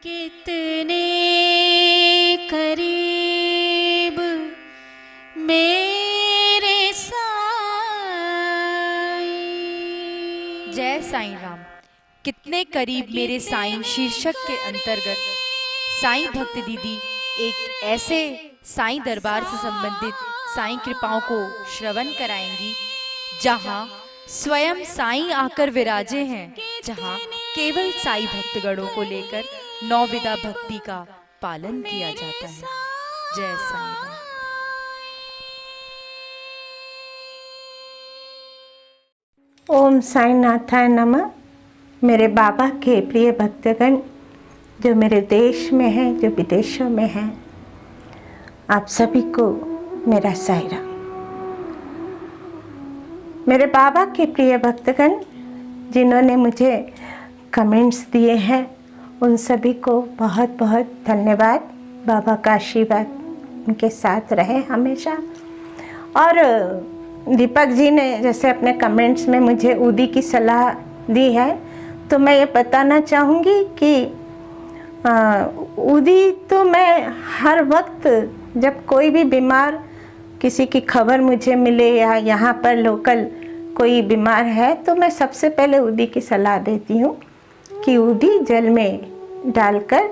कितने करीब मेरे साईं। जय साईं राम। कितने करीब मेरे साईं शीर्षक के अंतर्गत साईं भक्त दीदी एक ऐसे साईं दरबार से संबंधित साईं कृपाओं को श्रवण कराएंगी जहां स्वयं साईं आकर विराजे हैं, जहां केवल साईं भक्तगणों को लेकर नौविधा भक्ति का पालन किया जाता है। जय साईं राम। ओम साईं नाथाय नमः। मेरे बाबा के प्रिय भक्तगण जो मेरे देश में हैं, जो विदेशों में हैं, आप सभी को मेरा साईं राम। मेरे बाबा के प्रिय भक्तगण जिन्होंने मुझे कमेंट्स दिए हैं, उन सभी को बहुत बहुत धन्यवाद। बाबा का आशीर्वाद उनके साथ रहे हमेशा। और दीपक जी ने जैसे अपने कमेंट्स में मुझे ऊदी की सलाह दी है, तो मैं ये बताना चाहूँगी कि ऊदी तो मैं हर वक्त जब कोई भी बीमार किसी की खबर मुझे मिले या यहाँ पर लोकल कोई बीमार है, तो मैं सबसे पहले ऊदी की सलाह देती हूँ कि ऊदी जल में डालकर,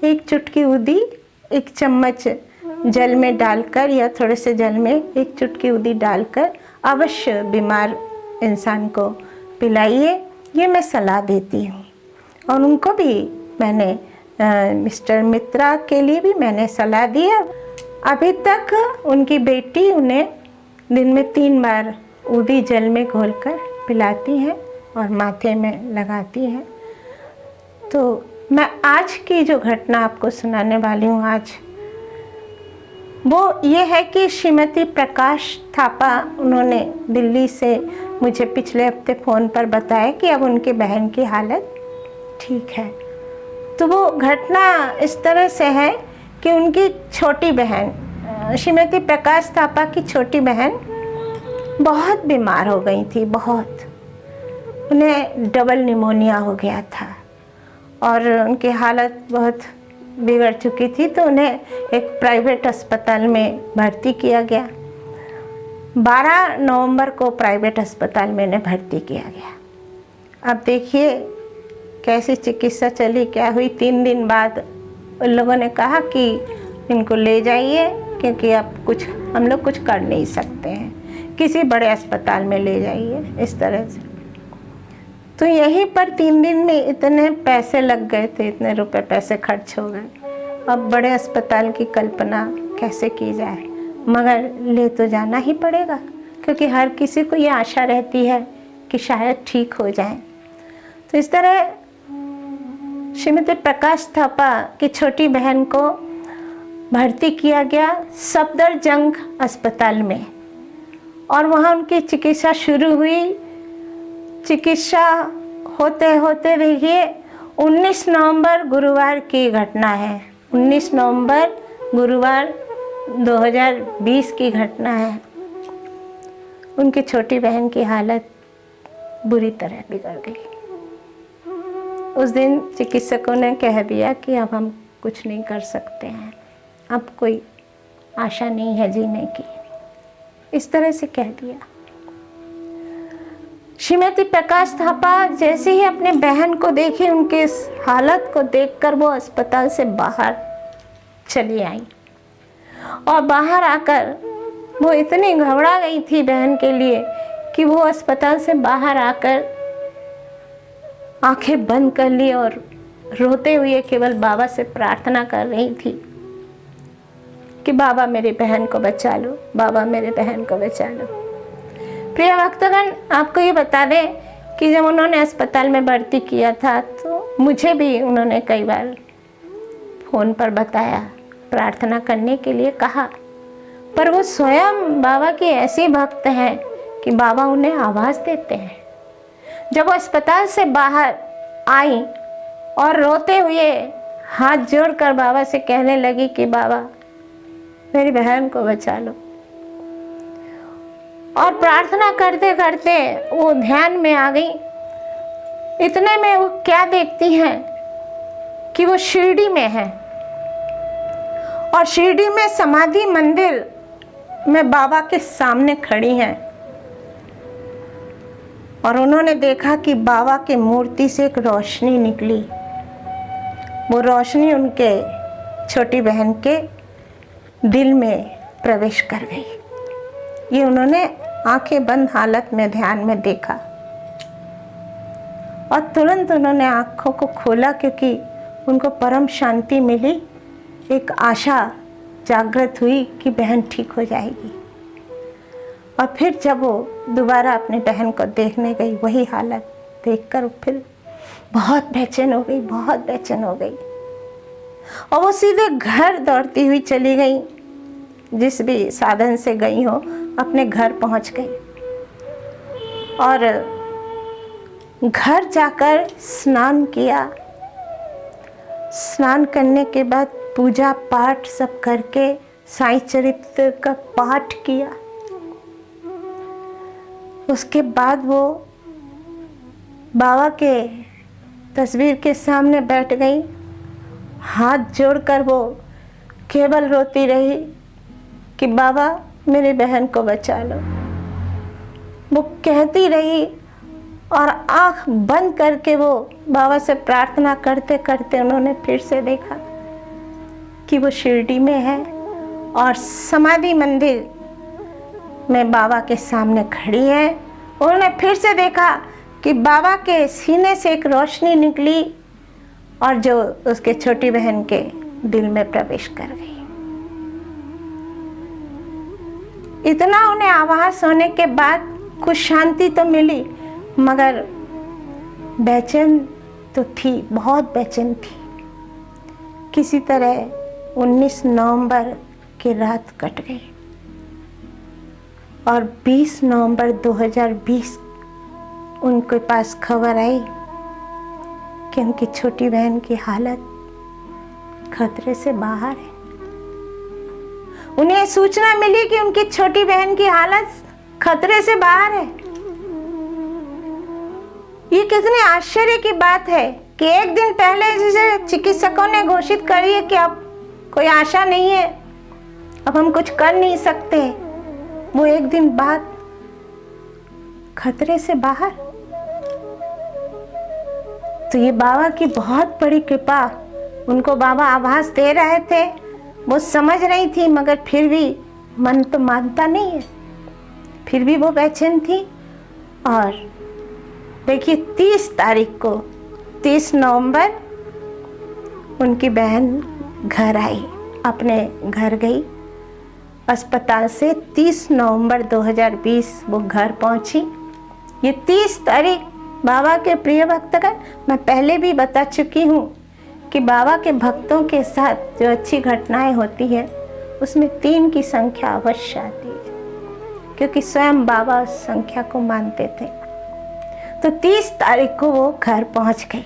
एक चुटकी ऊदी एक चम्मच जल में डालकर या थोड़े से जल में एक चुटकी ऊदी डालकर अवश्य बीमार इंसान को पिलाइए, ये मैं सलाह देती हूँ। और उनको भी मैंने मिस्टर मित्रा के लिए भी मैंने सलाह दी है। अभी तक उनकी बेटी उन्हें दिन में 3 बार ऊदी जल में घोलकर पिलाती हैं और माथे में लगाती हैं। तो मैं आज की जो घटना आपको सुनाने वाली हूँ आज, वो ये है कि श्रीमती प्रकाश थापा, उन्होंने दिल्ली से मुझे पिछले हफ्ते फ़ोन पर बताया कि अब उनकी बहन की हालत ठीक है। तो वो घटना इस तरह से है कि उनकी छोटी बहन, श्रीमती प्रकाश थापा की छोटी बहन बहुत बीमार हो गई थी। बहुत, उन्हें डबल निमोनिया हो गया था और उनकी हालत बहुत बिगड़ चुकी थी। तो उन्हें एक प्राइवेट अस्पताल में भर्ती किया गया। 12 नवंबर को प्राइवेट अस्पताल में इन्हें भर्ती किया गया। अब देखिए कैसी चिकित्सा चली, क्या हुई। 3 दिन बाद उन लोगों ने कहा कि इनको ले जाइए, क्योंकि अब कुछ हम लोग कुछ कर नहीं सकते हैं, किसी बड़े अस्पताल में ले जाइए, इस तरह से। तो यहीं पर 3 दिन में इतने पैसे लग गए थे, इतने रुपए पैसे खर्च हो गए। अब बड़े अस्पताल की कल्पना कैसे की जाए, मगर ले तो जाना ही पड़ेगा, क्योंकि हर किसी को ये आशा रहती है कि शायद ठीक हो जाए। तो इस तरह श्रीमती प्रकाश थापा की छोटी बहन को भर्ती किया गया सफदरजंग अस्पताल में, और वहाँ उनकी चिकित्सा शुरू हुई। चिकित्सा होते होते देखिए 19 नवंबर गुरुवार की घटना है। 19 नवंबर गुरुवार 2020 की घटना है। उनकी छोटी बहन की हालत बुरी तरह बिगड़ गई। उस दिन चिकित्सकों ने कह दिया कि अब हम कुछ नहीं कर सकते हैं, अब कोई आशा नहीं है जीने की, इस तरह से कह दिया। श्रीमती प्रकाश थापा जैसे ही अपने बहन को देखी, उनके इस हालत को देखकर वो अस्पताल से बाहर चली आई। और बाहर आकर वो इतनी घबरा गई थी बहन के लिए कि वो अस्पताल से बाहर आकर आंखें बंद कर ली और रोते हुए केवल बाबा से प्रार्थना कर रही थी कि बाबा मेरी बहन को बचा लो, बाबा मेरे बहन को बचा लो। प्रिय भक्तगण, आपको ये बता दें कि जब उन्होंने अस्पताल में भर्ती किया था, तो मुझे भी उन्होंने कई बार फ़ोन पर बताया, प्रार्थना करने के लिए कहा, पर वो स्वयं बाबा की ऐसी भक्त हैं कि बाबा उन्हें आवाज़ देते हैं। जब वो अस्पताल से बाहर आई और रोते हुए हाथ जोड़कर बाबा से कहने लगी कि बाबा मेरी बहन को बचा लो, और प्रार्थना करते करते वो ध्यान में आ गई। इतने में वो क्या देखती हैं कि वो शिरडी में है और शिरडी में समाधि मंदिर में बाबा के सामने खड़ी हैं और उन्होंने देखा कि बाबा की मूर्ति से एक रोशनी निकली। वो रोशनी उनके छोटी बहन के दिल में प्रवेश कर गई। ये उन्होंने आंखें बंद हालत में ध्यान में देखा और तुरंत उन्होंने आंखों को खोला क्योंकि उनको परम शांति मिली। एक आशा जागृत हुई कि बहन ठीक हो जाएगी। और फिर जब वो दोबारा अपनी बहन को देखने गई, वही हालत देखकर फिर बहुत बेचैन हो गई, बहुत बेचैन हो गई और वो सीधे घर दौड़ती हुई चली गई। जिस भी साधन से गई हो अपने घर पहुंच गई और घर जाकर स्नान किया। स्नान करने के बाद पूजा पाठ सब करके साईं चरित्र का पाठ किया। उसके बाद वो बाबा के तस्वीर के सामने बैठ गई। हाथ जोड़कर वो केवल रोती रही कि बाबा मेरी बहन को बचा लो। वो कहती रही और आँख बंद करके वो बाबा से प्रार्थना करते करते उन्होंने फिर से देखा कि वो शिरडी में है और समाधि मंदिर में बाबा के सामने खड़ी है। उन्होंने फिर से देखा कि बाबा के सीने से एक रोशनी निकली और जो उसके छोटी बहन के दिल में प्रवेश कर गई। इतना उन्हें आभास होने के बाद कुछ शांति तो मिली, मगर बेचैन तो थी, बहुत बेचैन थी। किसी तरह 19 नवंबर की रात कट गई और 20 नवंबर 2020 उनके पास खबर आई कि उनकी छोटी बहन की हालत खतरे से बाहर है। उन्हें सूचना मिली कि उनकी छोटी बहन की हालत खतरे से बाहर है। ये कितने आश्चर्य की बात है कि एक दिन पहले जिसे चिकित्सकों ने घोषित करी है कि अब कोई आशा नहीं है, अब हम कुछ कर नहीं सकते, वो एक दिन बाद खतरे से बाहर। तो ये बाबा की बहुत बड़ी कृपा। उनको बाबा आभास दे रहे थे, वो समझ रही थी, मगर फिर भी मन तो मानता नहीं है। फिर भी वो बेचैन थी। और देखिए 30 तारीख को 30 नवंबर उनकी बहन घर आई, अपने घर गई। अस्पताल से 30 नवंबर 2020 वो घर पहुंची। ये 30 तारीख बाबा के प्रिय भक्तगण, मैं पहले भी बता चुकी हूँ कि बाबा के भक्तों के साथ जो अच्छी घटनाएं होती है उसमें 3 की संख्या अवश्य आती है, क्योंकि स्वयं बाबा उस संख्या को मानते थे। तो 30 तारीख को वो घर पहुंच गई।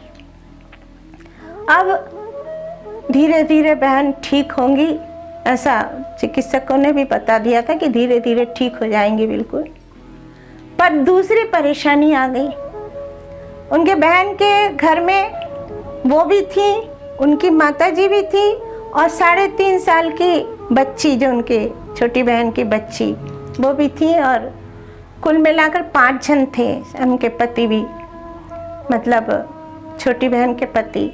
अब धीरे धीरे बहन ठीक होंगी, ऐसा चिकित्सकों ने भी बता दिया था कि धीरे धीरे ठीक हो जाएंगी बिल्कुल। पर दूसरी परेशानी आ गई। उनके बहन के घर में वो भी थी, उनकी माताजी भी थी और 3.5 साल की बच्ची, जो उनके छोटी बहन की बच्ची, वो भी थी। और कुल मिलाकर 5 जन थे। उनके पति भी, मतलब छोटी बहन के पति,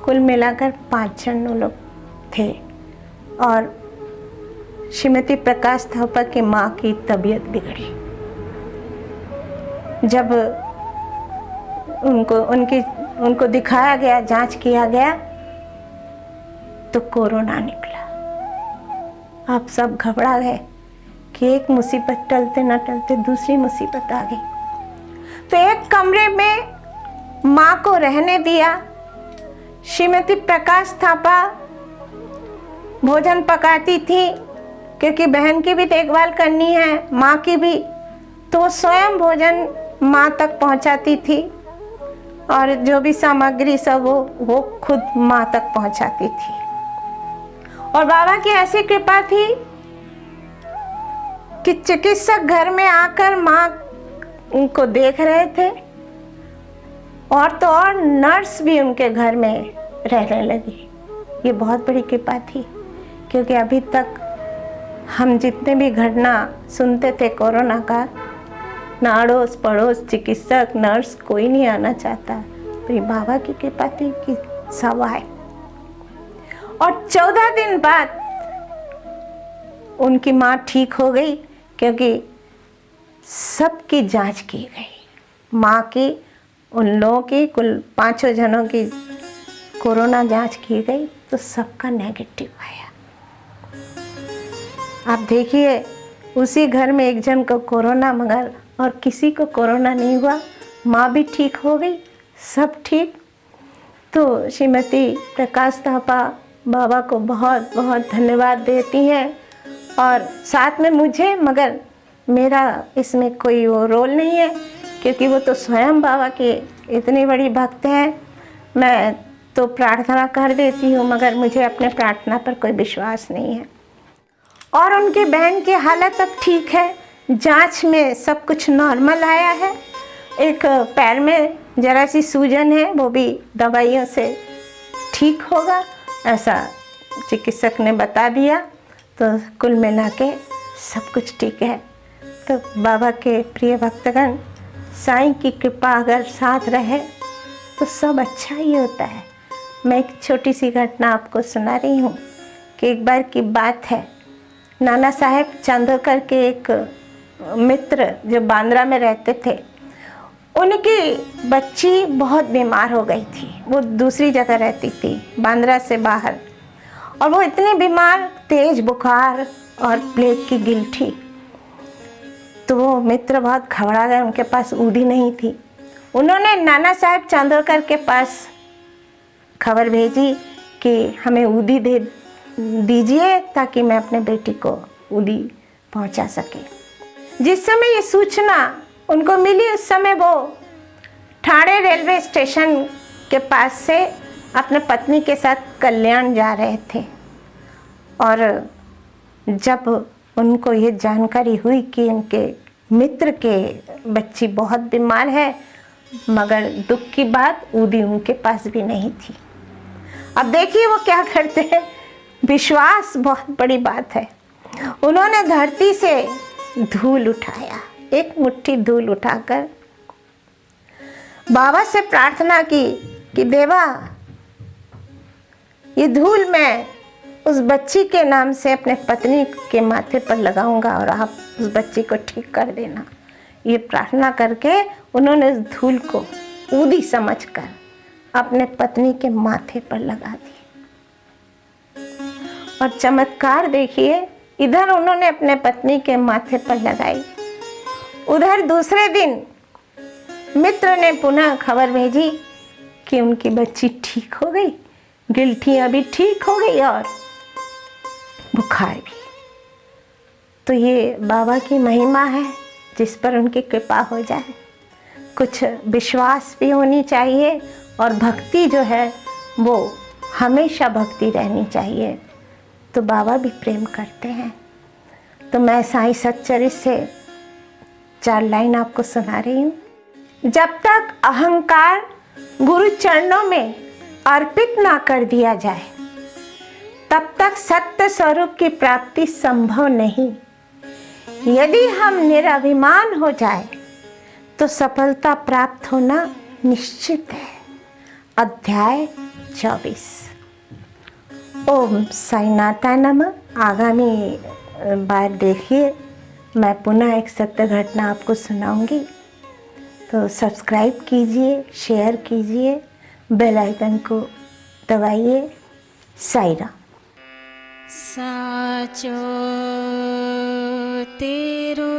कुल मिलाकर 5 जन वो लोग थे। और श्रीमती प्रकाश थापा की माँ की तबीयत बिगड़ी। जब उनको दिखाया गया, जांच किया गया, तो कोरोना निकला। आप सब घबरा गए कि एक मुसीबत टलते न टलते दूसरी मुसीबत आ गई। तो एक कमरे में माँ को रहने दिया। श्रीमती प्रकाश थापा भोजन पकाती थी, क्योंकि बहन की भी देखभाल करनी है, माँ की भी, तो स्वयं भोजन माँ तक पहुँचाती थी और जो भी सामग्री सब वो खुद माँ तक पहुँचाती थी। और बाबा की ऐसी कृपा थी कि चिकित्सक घर में आकर माँ को देख रहे थे, और तो और नर्स भी उनके घर में रहने लगी। ये बहुत बड़ी कृपा थी, क्योंकि अभी तक हम जितने भी घटना सुनते थे कोरोना का, ना अड़ोस पड़ोस, चिकित्सक, नर्स, कोई नहीं आना चाहता। तो ये बाबा की कृपा थी कि सब आए। और 14 दिन बाद उनकी माँ ठीक हो गई, क्योंकि सबकी जांच की गई। माँ की, उन लोगों की, कुल 5 जनों की कोरोना जांच की गई तो सबका नेगेटिव आया। आप देखिए, उसी घर में एक जन को कोरोना, मगर और किसी को कोरोना नहीं हुआ। माँ भी ठीक हो गई, सब ठीक। तो श्रीमती प्रकाश थापा बाबा को बहुत बहुत धन्यवाद देती हैं, और साथ में मुझे, मगर मेरा इसमें कोई वो रोल नहीं है, क्योंकि वो तो स्वयं बाबा के इतनी बड़ी भक्त हैं। मैं तो प्रार्थना कर देती हूँ, मगर मुझे अपने प्रार्थना पर कोई विश्वास नहीं है। और उनके बहन की हालत अब ठीक है, जांच में सब कुछ नॉर्मल आया है। एक पैर में जरा सी सूजन है, वो भी दवाइयों से ठीक होगा, ऐसा चिकित्सक ने बता दिया। तो कुल मिला के सब कुछ ठीक है। तो बाबा के प्रिय भक्तगण, साईं की कृपा अगर साथ रहे तो सब अच्छा ही होता है। मैं एक छोटी सी घटना आपको सुना रही हूँ कि एक बार की बात है। नाना साहेब चांदोकर के एक मित्र जो बांद्रा में रहते थे, उनकी बच्ची बहुत बीमार हो गई थी। वो दूसरी जगह रहती थी, बांद्रा से बाहर, और वो इतनी बीमार, तेज बुखार और प्लेग की गिल्ठी। तो वो मित्र बहुत घबरा गए, उनके पास ऊदी नहीं थी। उन्होंने नाना साहेब चांदोकर के पास खबर भेजी कि हमें ऊदी दे दीजिए ताकि मैं अपने बेटी को ऊदी पहुंचा सके। जिस समय ये सूचना उनको मिली, उस समय वो ठाणे रेलवे स्टेशन के पास से अपने पत्नी के साथ कल्याण जा रहे थे। और जब उनको ये जानकारी हुई कि उनके मित्र के बच्ची बहुत बीमार है, मगर दुख की बात, ऊदी उनके पास भी नहीं थी। अब देखिए वो क्या करते हैं, विश्वास बहुत बड़ी बात है। उन्होंने धरती से धूल उठाया, एक मुट्ठी धूल उठाकर बाबा से प्रार्थना की कि देवा, ये धूल मैं उस बच्ची के नाम से अपने पत्नी के माथे पर लगाऊंगा और आप उस बच्ची को ठीक कर देना। ये प्रार्थना करके उन्होंने उस धूल को ऊदी समझकर अपने पत्नी के माथे पर लगा दी। और चमत्कार देखिए, इधर उन्होंने अपने पत्नी के माथे पर लगाई, उधर दूसरे दिन मित्र ने पुनः खबर भेजी कि उनकी बच्ची ठीक हो गई, गिल्ठियाँ भी ठीक हो गई और बुखार भी। तो ये बाबा की महिमा है, जिस पर उनकी कृपा हो जाए। कुछ विश्वास भी होनी चाहिए, और भक्ति जो है वो हमेशा भक्ति रहनी चाहिए। तो बाबा भी प्रेम करते हैं। तो मैं साईं सच्चरित्र से 4 लाइन आपको सुना रही हूँ। जब तक अहंकार गुरु चरणों में अर्पित ना कर दिया जाए, तब तक सत्य स्वरूप की प्राप्ति संभव नहीं। यदि हम निराभिमान हो जाए तो सफलता प्राप्त होना निश्चित है। अध्याय 24। ओम साईनाथाय नमः। आगामी बार देखिए, मैं पुनः एक सत्य घटना आपको सुनाऊंगी। तो सब्सक्राइब कीजिए, शेयर कीजिए, बेल आइकन को दबाइए। साईं राम। साचो तेरो